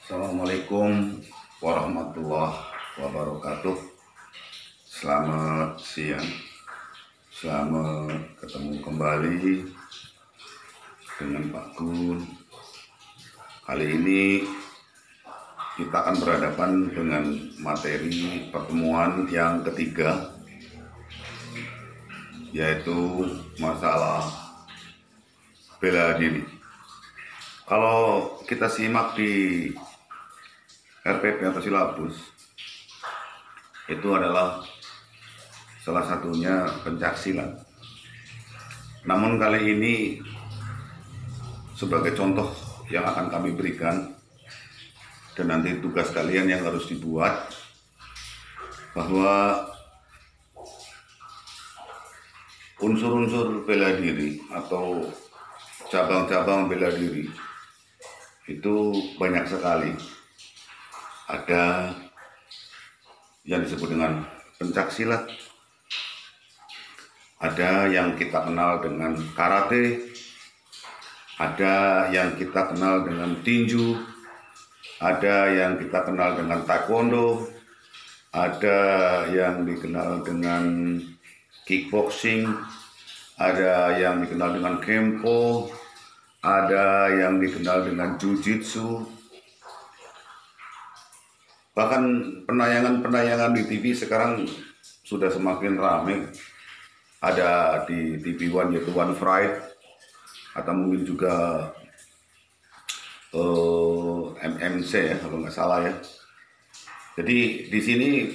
Assalamualaikum warahmatullahi wabarakatuh. Selamat siang. Selamat ketemu kembali dengan Pak Gun. Kali ini kita akan berhadapan dengan materi pertemuan yang ketiga, yaitu masalah bela diri. Kalau kita simak di RPP atau silabus, itu adalah salah satunya pencaksilat. Namun kali ini sebagai contoh yang akan kami berikan, dan nanti tugas kalian yang harus dibuat, bahwa unsur-unsur bela diri atau cabang-cabang bela diri itu banyak sekali. Ada yang disebut dengan pencaksilat, ada yang kita kenal dengan karate, ada yang kita kenal dengan tinju, ada yang kita kenal dengan taekwondo, ada yang dikenal dengan kickboxing, ada yang dikenal dengan kempo, ada yang dikenal dengan jujitsu. Bahkan penayangan-penayangan di TV sekarang sudah semakin ramai. Ada di TV One, yaitu One Friday, atau mungkin juga MMC ya, kalau nggak salah ya. Jadi di sini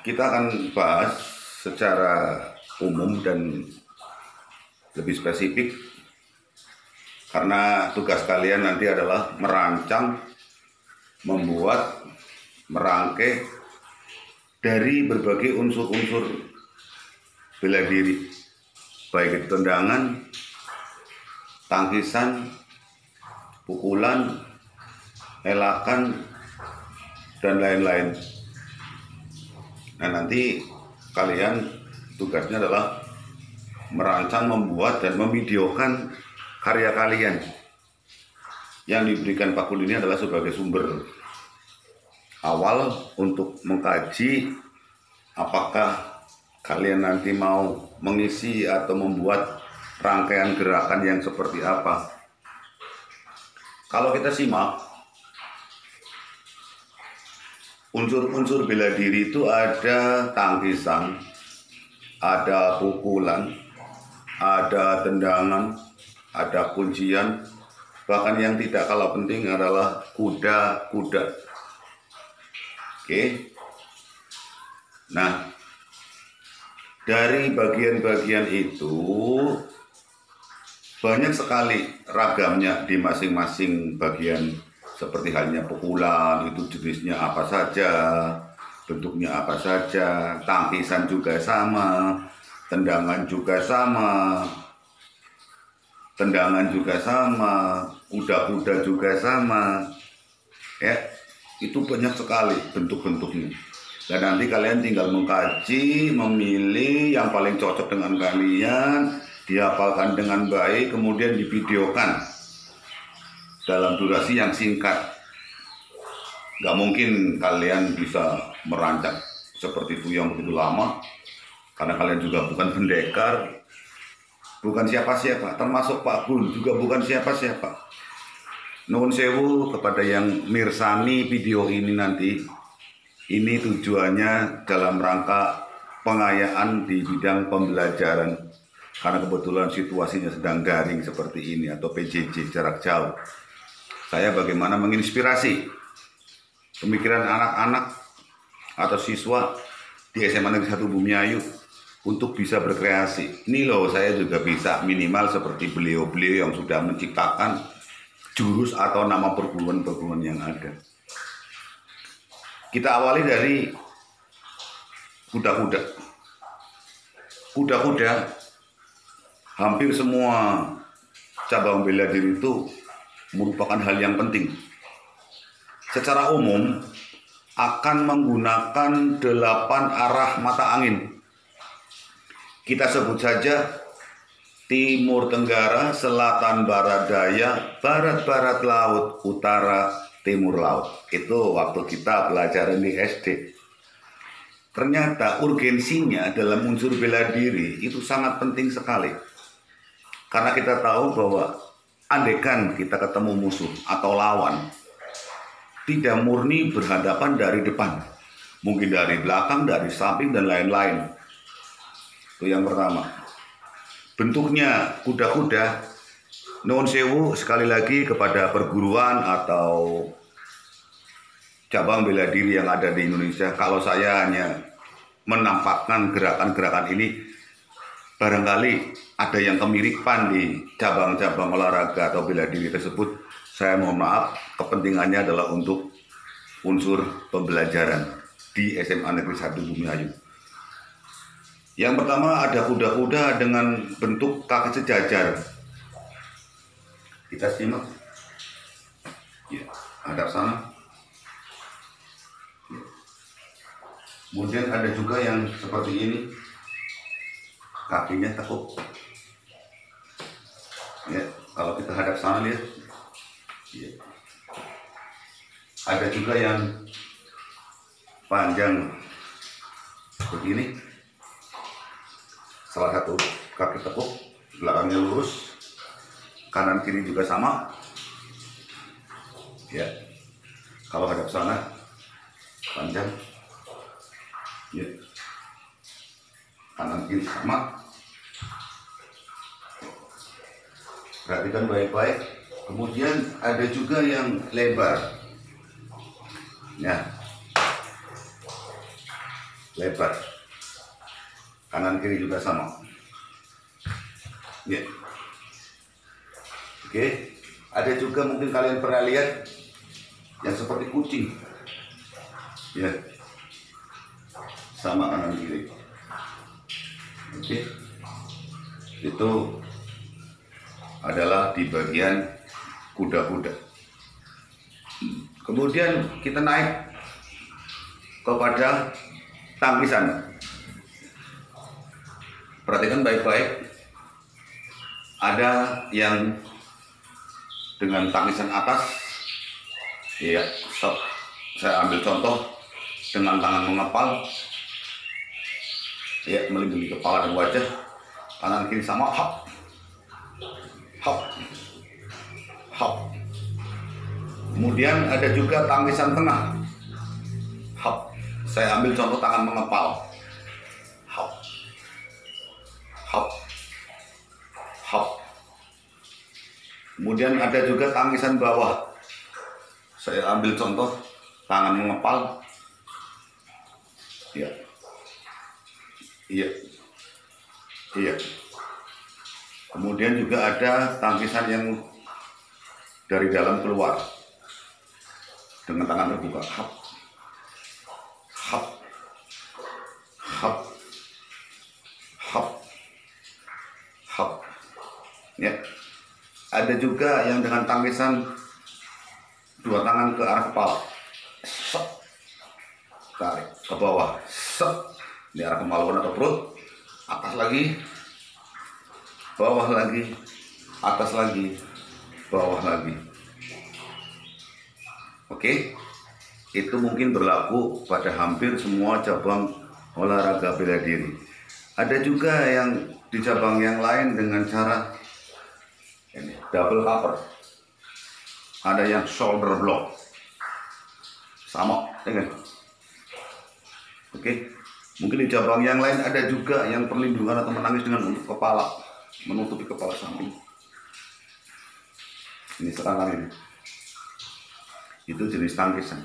kita akan bahas secara umum dan lebih spesifik, karena tugas kalian nanti adalah merancang, membuat, merangkai dari berbagai unsur-unsur bela diri, baik itu tendangan, tangkisan, pukulan, elakan, dan lain-lain. Nah, nanti kalian tugasnya adalah merancang, membuat, dan memvideokan karya kalian. Yang diberikan Pak Kul ini adalah sebagai sumber awal untuk mengkaji apakah kalian nanti mau mengisi atau membuat rangkaian gerakan yang seperti apa. Kalau kita simak, unsur-unsur bela diri itu ada tangkisan, ada pukulan, ada tendangan, ada kuncian, bahkan yang tidak kalah penting adalah kuda-kuda. Oke. Nah, dari bagian-bagian itu banyak sekali ragamnya di masing-masing bagian, seperti halnya pukulan itu jenisnya apa saja, bentuknya apa saja, tangkisan juga sama, tendangan juga sama, kuda-kuda juga sama, ya, itu banyak sekali bentuk-bentuknya. Dan nanti kalian tinggal mengkaji, memilih yang paling cocok dengan kalian, dihafalkan dengan baik, kemudian divideokan dalam durasi yang singkat. Gak mungkin kalian bisa merancang seperti itu yang begitu lama, karena kalian juga bukan pendekar, bukan siapa-siapa, termasuk Pak Gun juga bukan siapa-siapa. Nuhun sewu kepada yang mirsani video ini nanti. Ini tujuannya dalam rangka pengayaan di bidang pembelajaran, karena kebetulan situasinya sedang daring seperti ini atau PJJ jarak jauh. Saya bagaimana menginspirasi pemikiran anak-anak atau siswa di SMA Negeri 1 Bumiayu untuk bisa berkreasi. Ini loh, saya juga bisa minimal seperti beliau-beliau yang sudah menciptakan jurus atau nama perguruan-perguruan yang ada. Kita awali dari kuda-kuda. Kuda-kuda, hampir semua cabang bela diri itu merupakan hal yang penting. Secara umum akan menggunakan 8 arah mata angin. Kita sebut saja timur tenggara, selatan barat daya, barat barat laut, utara timur laut. Itu waktu kita belajar di SD. Ternyata urgensinya dalam unsur bela diri itu sangat penting sekali. Karena kita tahu bahwa andaikan kita ketemu musuh atau lawan, tidak murni berhadapan dari depan. Mungkin dari belakang, dari samping, dan lain-lain. Itu yang pertama. Bentuknya kuda-kuda. Nuwun sewu sekali lagi kepada perguruan atau cabang bela diri yang ada di Indonesia. Kalau saya hanya menampakkan gerakan-gerakan ini, barangkali ada yang kemiripan di cabang-cabang olahraga atau bela diri tersebut. Saya mohon maaf, kepentingannya adalah untuk unsur pembelajaran di SMA Negeri 1 Bumiayu. Yang pertama ada kuda-kuda dengan bentuk kaki sejajar. Kita simak. Ya, hadap sana. Ya. Kemudian ada juga yang seperti ini. Kakinya tekuk. Ya, kalau kita hadap sana lihat. Ya. Ada juga yang panjang begini. Salah satu kaki tekuk, belakangnya lurus. Kanan kiri juga sama. Ya. Kalau hadap sana panjang. Ya. Kanan kiri sama. Perhatikan baik-baik. Kemudian ada juga yang lebar. Ya. Lebar. Kanan kiri juga sama. Ya. Oke, ada juga mungkin kalian pernah lihat yang seperti kucing, ya, sama kanan kiri. Oke, itu adalah di bagian kuda-kuda. Kemudian kita naik kepada tangkisan. Perhatikan baik-baik. Ada yang dengan tangisan atas, ya, stop. Saya ambil contoh dengan tangan mengepal, ya, melindungi kepala dan wajah, kanan kiri sama, hop, hop, hop. Kemudian ada juga tangisan tengah, hop. Saya ambil contoh tangan mengepal, hop, hop, hop. Kemudian ada juga tangisan bawah. Saya ambil contoh tangan mengepal. Iya. Iya. Iya. Kemudian juga ada tangisan yang dari dalam keluar dengan tangan terbuka. Hap. Hap. Hap. Hap. Hap. Ya. Ada juga yang dengan tangisan dua tangan ke arah kepala, set, tarik ke bawah, set, di arah kemaluan atau perut, atas lagi, bawah lagi, atas lagi, bawah lagi. Oke, itu mungkin berlaku pada hampir semua cabang olahraga bela diri. Ada juga yang di cabang yang lain dengan cara ini, double cover. Ada yang shoulder block. Sama, ya kan? Oke. Mungkin di cabang yang lain ada juga yang perlindungan atau menangis dengan menutup kepala, menutupi kepala samping. Ini serangan ini. Itu jenis tangkisan.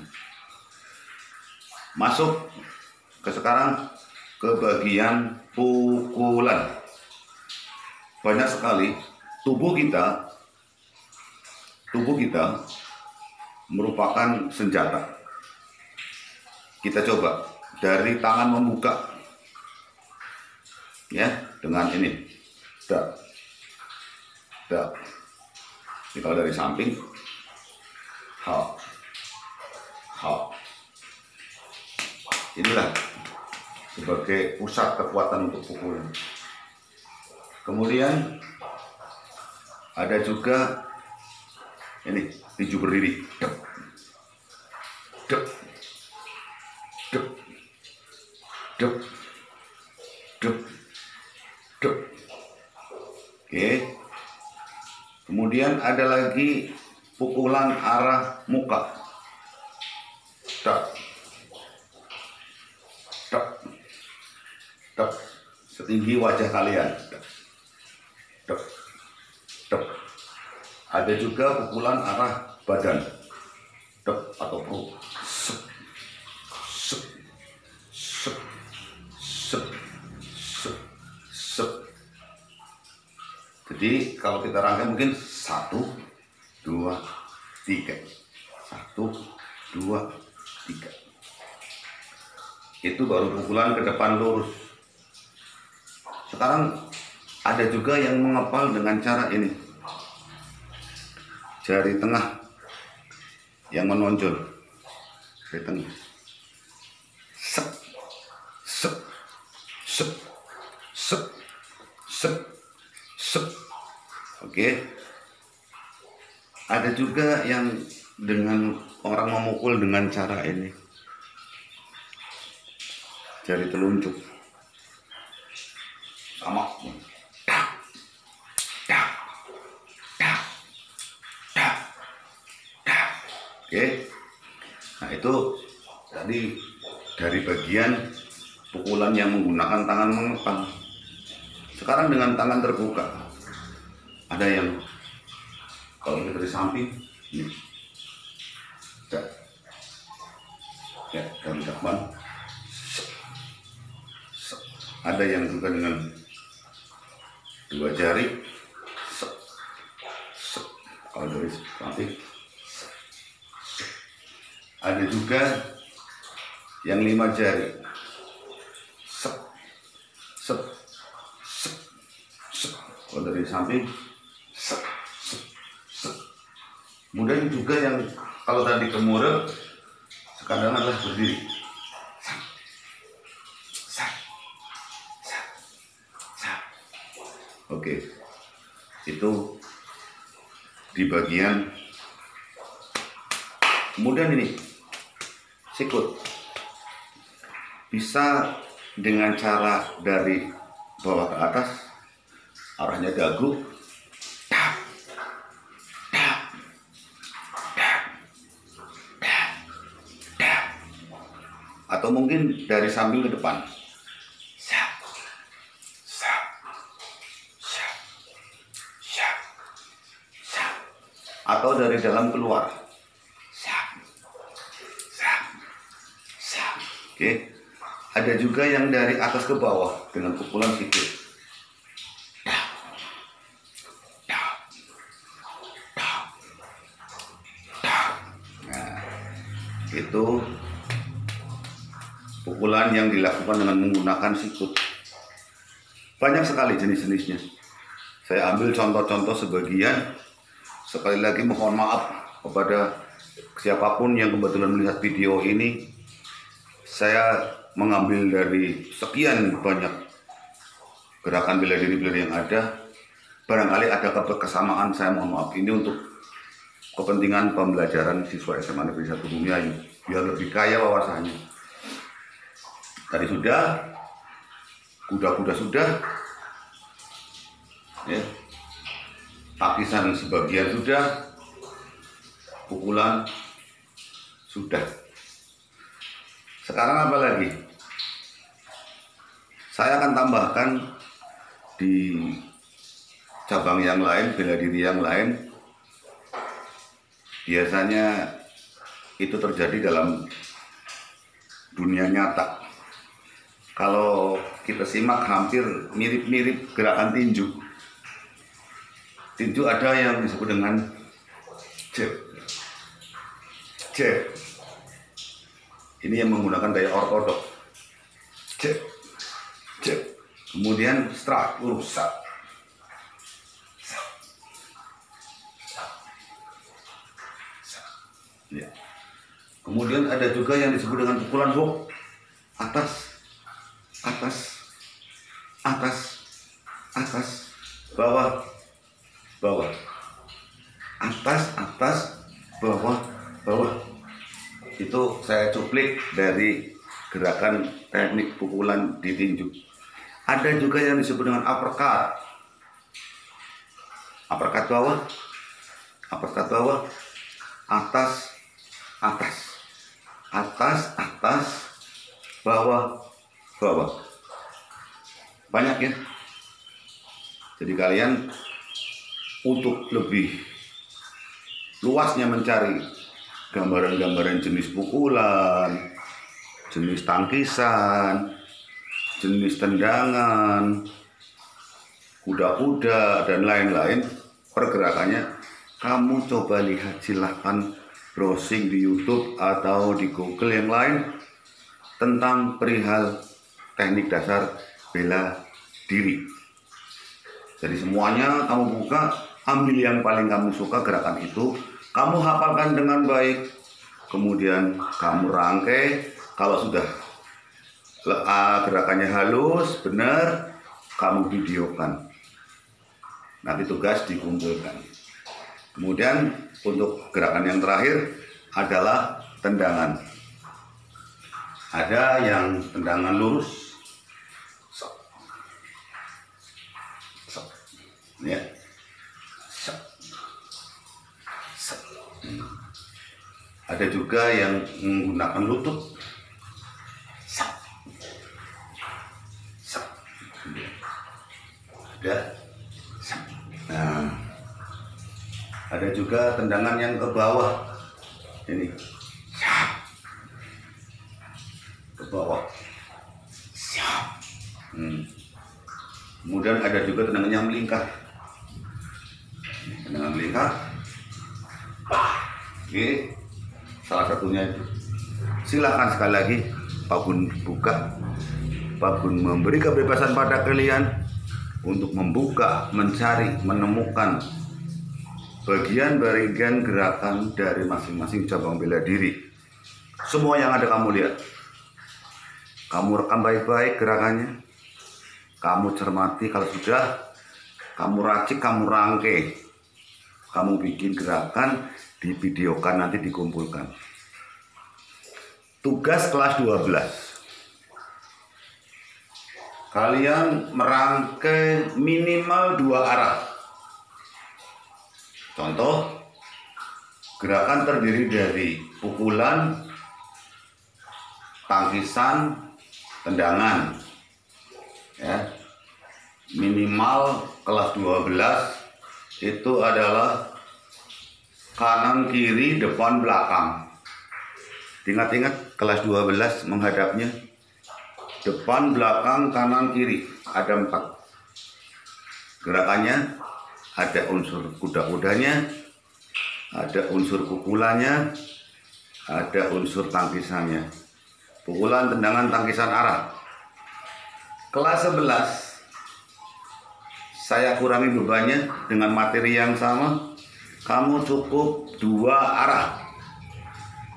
Masuk ke sekarang ke bagian pukulan. Banyak sekali tubuh kita merupakan senjata. Kita coba dari tangan membuka, ya, dengan ini, dap, dap. Ini kalau dari samping, hop, hop. Inilah sebagai pusat kekuatan untuk pukulan. Kemudian ada juga ini tinju berdiri. dep, dep, dep, dep, dep. Oke. Kemudian ada lagi pukulan arah muka. Dep, dep, dep. Setinggi wajah kalian. Dep, dep, dep. Ada juga pukulan arah badan. Dep atau perut. Sep, sep, sep, sep, sep, sep. Jadi kalau kita rangkai mungkin 1, 2, 3. 1, 2, 3. Itu baru pukulan ke depan lurus. Sekarang ada juga yang mengepal dengan cara ini. Jari tengah yang menonjol. Jari tengah. Sep, sep, sep, sep, sep, sep. Oke. Ada juga yang dengan orang memukul dengan cara ini. Jari telunjuk. Sama. Tak, tak, tak, tak, tak. Oke. Nah itu tadi dari bagian pukulan yang menggunakan tangan mengepal. Sekarang dengan tangan terbuka. Ada yang kalau kita dari samping ini. Ya, dari depan. Ada yang juga dengan 2 jari. Kalau dari samping. Ada juga yang 5 jari. Sep, sep, sep, sep. Kalau dari samping. Sep, sep, sep. Kemudian juga yang kalau tadi kemure, sekarang adalah berdiri. Oke, itu di bagian. Kemudian ini sikut bisa dengan cara dari bawah ke atas, arahnya dagu, tap, tap, tap, tap, tap. Atau mungkin dari samping ke depan. Atau dari dalam keluar. Oke. Ada juga yang dari atas ke bawah dengan pukulan sikut. Nah, itu pukulan yang dilakukan dengan menggunakan sikut. Banyak sekali jenis-jenisnya. Saya ambil contoh-contoh sebagian. Sekali lagi mohon maaf kepada siapapun yang kebetulan melihat video ini. Saya mengambil dari sekian banyak gerakan bela diri yang ada. Barangkali ada kesamaan, saya mohon maaf. Ini untuk kepentingan pembelajaran siswa SMA Negeri 1 Bumiayu biar lebih kaya wawasannya. Tadi sudah, kuda-kuda sudah, ya. Takisan sebagian sudah, pukulan sudah. Sekarang apa lagi? Saya akan tambahkan di cabang yang lain, bela diri yang lain. Biasanya itu terjadi dalam dunia nyata. Kalau kita simak hampir mirip-mirip gerakan tinju. Tinju ada yang disebut dengan jab. Jab. Ini yang menggunakan gaya ortodok. Jab. Jab. Kemudian strike, lurus. Ya. Kemudian ada juga yang disebut dengan pukulan hook. Atas, atas, atas, atas, bawah, bawah, atas, atas, bawah, bawah. Itu saya cuplik dari gerakan teknik pukulan di tinju. Ada juga yang disebut dengan uppercut. Uppercut bawah, uppercut bawah, atas, atas, atas, atas, bawah, bawah. Banyak ya. Jadi kalian untuk lebih luasnya mencari gambaran-gambaran jenis pukulan, jenis tangkisan, jenis tendangan, kuda-kuda, dan lain-lain pergerakannya, kamu coba lihat, silahkan browsing di YouTube atau di Google yang lain tentang perihal teknik dasar bela diri. Jadi semuanya kamu buka, ambil yang paling kamu suka gerakan itu, kamu hafalkan dengan baik, kemudian kamu rangkai. Kalau sudah gerakannya halus, benar, kamu videokan. Nanti tugas dikumpulkan. Kemudian untuk gerakan yang terakhir adalah tendangan. Ada yang tendangan lurus, ya, ada juga yang menggunakan lutut, nah, ada juga tendangan yang ke bawah, ini ke bawah. Kemudian ada juga tendangan yang melingkar, tendangan melingkar. Oke, salah satunya itu. Silakan sekali lagi, Pak Bun buka, Pak Bun memberi kebebasan pada kalian untuk membuka, mencari, menemukan bagian-bagian gerakan dari masing-masing cabang bela diri. Semua yang ada kamu lihat, kamu rekam baik-baik gerakannya, kamu cermati. Kalau sudah, kamu racik, kamu rangkai, kamu bikin gerakan, divideokan, nanti dikumpulkan. Tugas kelas 12. Kalian merangkai minimal 2 arah. Contoh, gerakan terdiri dari pukulan, tangkisan, tendangan. Ya. Minimal kelas 12 itu adalah kanan, kiri, depan, belakang. Ingat-ingat kelas 12 menghadapnya depan, belakang, kanan, kiri. Ada 4 gerakannya. Ada unsur kuda-kudanya, ada unsur pukulannya, ada unsur tangkisannya. Pukulan, tendangan, tangkisan, arah. Kelas 11 saya kurangi bebannya dengan materi yang sama. Kamu cukup 2 arah,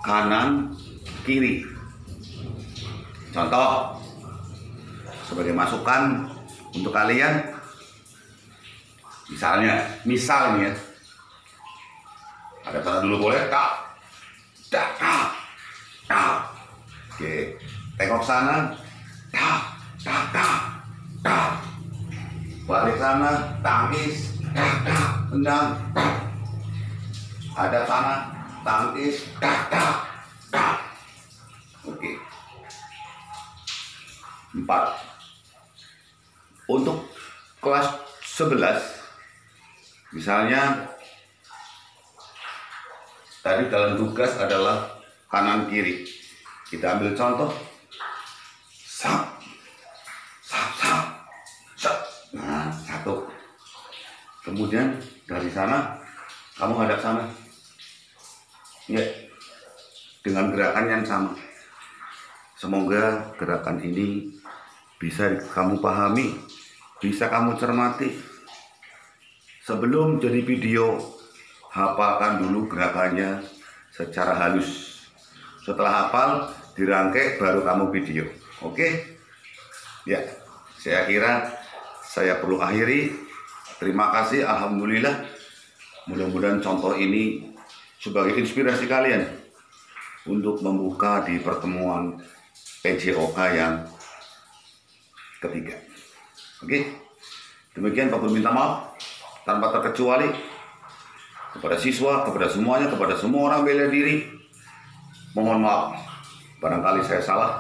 kanan, kiri. Contoh, sebagai masukan untuk kalian, misal ini ya, ada cara dulu boleh, tak, oke, tengok sana, balik sana, tangkis, tendang, ada sana, tangkis, oke. 4. Untuk kelas 11, misalnya tadi dalam tugas adalah kanan kiri. Kita ambil contoh, nah, 1. Kemudian dari sana kamu hadap sana, ya, dengan gerakan yang sama. Semoga gerakan ini bisa kamu pahami, bisa kamu cermati. Sebelum jadi video, hafalkan dulu gerakannya secara halus. Setelah hafal, dirangkai, baru kamu video. Oke? Ya, saya kira saya perlu akhiri. Terima kasih, alhamdulillah. Mudah-mudahan contoh ini sebagai inspirasi kalian untuk membuka di pertemuan PJOK yang ketiga. Oke, demikian Pak Guru minta maaf tanpa terkecuali kepada siswa, kepada semuanya, kepada semua orang bela diri. Mohon maaf, barangkali saya salah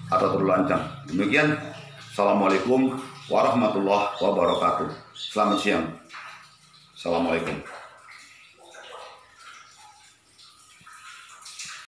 atau terlalu lancang. Demikian, Assalamualaikum warahmatullahi wabarakatuh. Selamat siang. Assalamualaikum.